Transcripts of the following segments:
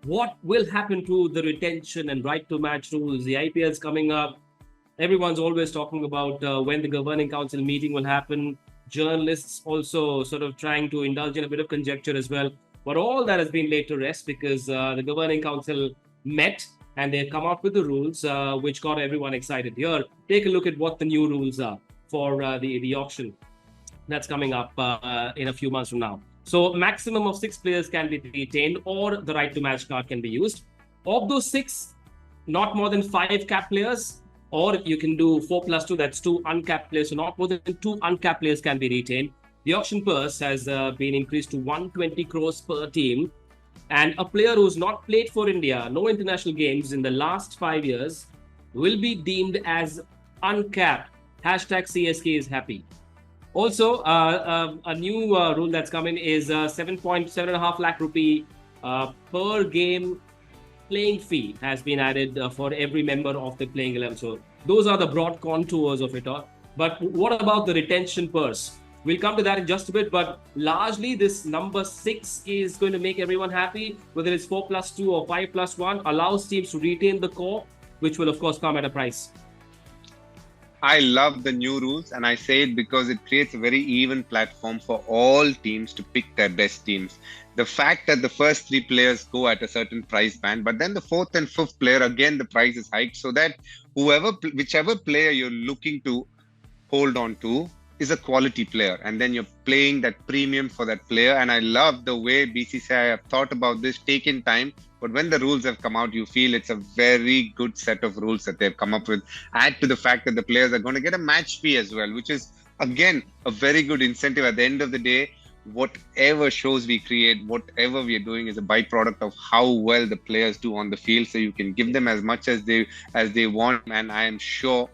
What will happen to the retention and right to match rules? The IPL is coming up. Everyone's always talking about when the governing council meeting will happen. Journalists also sort of trying to indulge in a bit of conjecture as well. But all that has been laid to rest because the governing council met and they've come up with the rules, which got everyone excited. Here, take a look at what the new rules are for the auction that's coming up in a few months from now. So maximum of 6 players can be retained or the right to match card can be used. Of those 6, not more than 5 cap players, or you can do 4+2, that's 2 uncapped players. So not more than 2 uncapped players can be retained. The auction purse has been increased to 120 crores per team. And a player who's not played for India, no international games in the last 5 years, will be deemed as uncapped. Hashtag CSK is happy. Also, a new rule that's coming is 7.5 lakh rupee per game playing fee has been added for every member of the playing 11. So those are the broad contours of it all. But what about the retention purse? We'll come to that in just a bit, but largely this number 6 is going to make everyone happy, whether it's 4+2 or 5+1, allows teams to retain the core, which will of course come at a price. I love the new rules, and I say it because it creates a very even platform for all teams to pick their best teams. The fact that the first 3 players go at a certain price band, but then the 4th and 5th player, again, the price is hiked so that whichever player you're looking to hold on to is a quality player, and then you're playing that premium for that player. And I love the way BCCI have thought about this, taken time. But when the rules have come out, you feel it's a very good set of rules that they've come up with. Add to the fact that the players are going to get a match fee as well, which is, again, a very good incentive. At the end of the day, whatever shows we create, whatever we are doing is a byproduct of how well the players do on the field. So you can give them as much as they want. And I am sure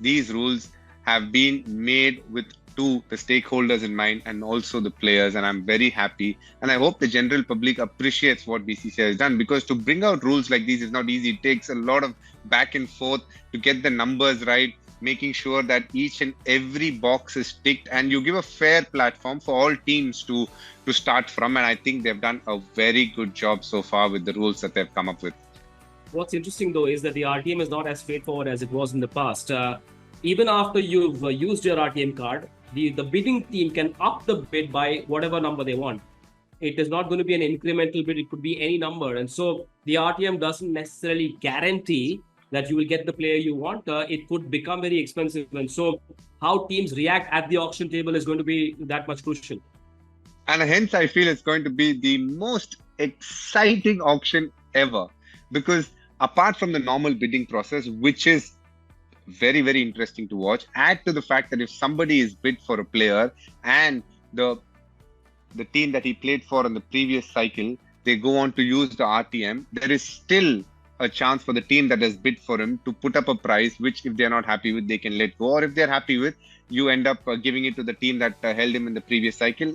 these rules have been made with the stakeholders in mind and also the players, and I'm very happy, and I hope the general public appreciates what BCCI has done, because to bring out rules like these is not easy. It takes a lot of back and forth to get the numbers right, making sure that each and every box is ticked, and you give a fair platform for all teams to start from. And I think they've done a very good job so far with the rules that they've come up with. What's interesting though is that the RTM is not as straightforward as it was in the past. Even after you've used your RTM card, the bidding team can up the bid by whatever number they want. It is not going to be an incremental bid. It could be any number. And so the RTM doesn't necessarily guarantee that you will get the player you want. It could become very expensive. And so how teams react at the auction table is going to be that much crucial. And hence, I feel it's going to be the most exciting auction ever. Because apart from the normal bidding process, which is very, very interesting to watch, add to the fact that if somebody is bid for a player and the team that he played for in the previous cycle, they go on to use the RTM, there is still a chance for the team that has bid for him to put up a price, which if they're not happy with, they can let go. Or if they're happy with, you end up giving it to the team that held him in the previous cycle.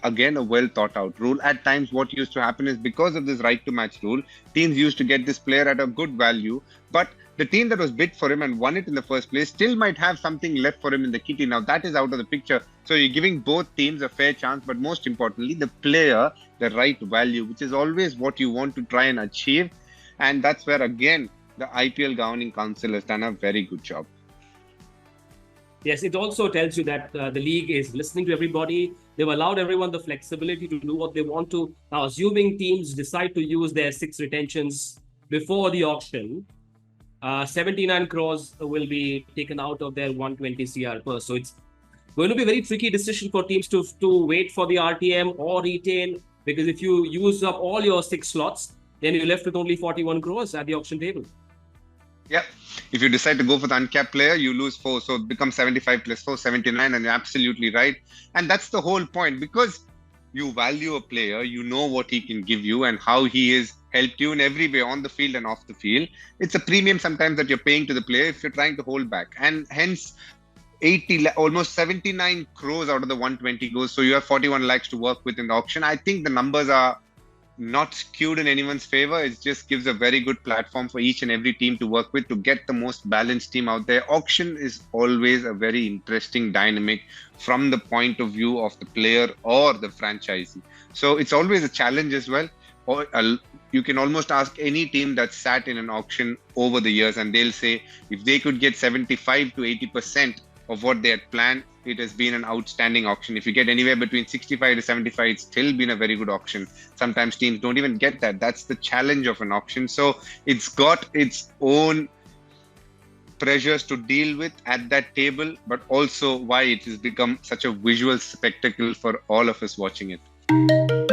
Again, a well thought out rule. At times, what used to happen is because of this right to match rule, teams used to get this player at a good value, but the team that was bid for him and won it in the first place still might have something left for him in the kitty. Now that is out of the picture. So you're giving both teams a fair chance, but most importantly, the player the right value, which is always what you want to try and achieve. And that's where, again, the IPL Governing Council has done a very good job. Yes, it also tells you that the league is listening to everybody. They've allowed everyone the flexibility to do what they want to. Now, assuming teams decide to use their 6 retentions before the auction, 79 crores will be taken out of their 120 CR purse. So it's going to be a very tricky decision for teams to wait for the RTM or retain, because if you use up all your 6 slots, then you're left with only 41 crores at the auction table. Yeah. If you decide to go for the uncapped player, you lose 4. So it becomes 75 plus 4, 79. And you're absolutely right. And that's the whole point, because you value a player, you know what he can give you and how he has helped you in every way on the field and off the field. It's a premium sometimes that you're paying to the player if you're trying to hold back. And hence, almost 79 crores out of the 120 goes. So you have 41 lakhs to work with in the auction. I think the numbers are not skewed in anyone's favor. It just gives a very good platform for each and every team to work with to get the most balanced team out there. Auction is always a very interesting dynamic from the point of view of the player or the franchisee. So it's always a challenge as well. Or you can almost ask any team that sat in an auction over the years, and they'll say if they could get 75 to 80% of what they had planned, it has been an outstanding auction. If you get anywhere between 65 to 75, it's still been a very good auction. Sometimes teams don't even get that. That's the challenge of an auction. So it's got its own pressures to deal with at that table, but also why it has become such a visual spectacle for all of us watching it.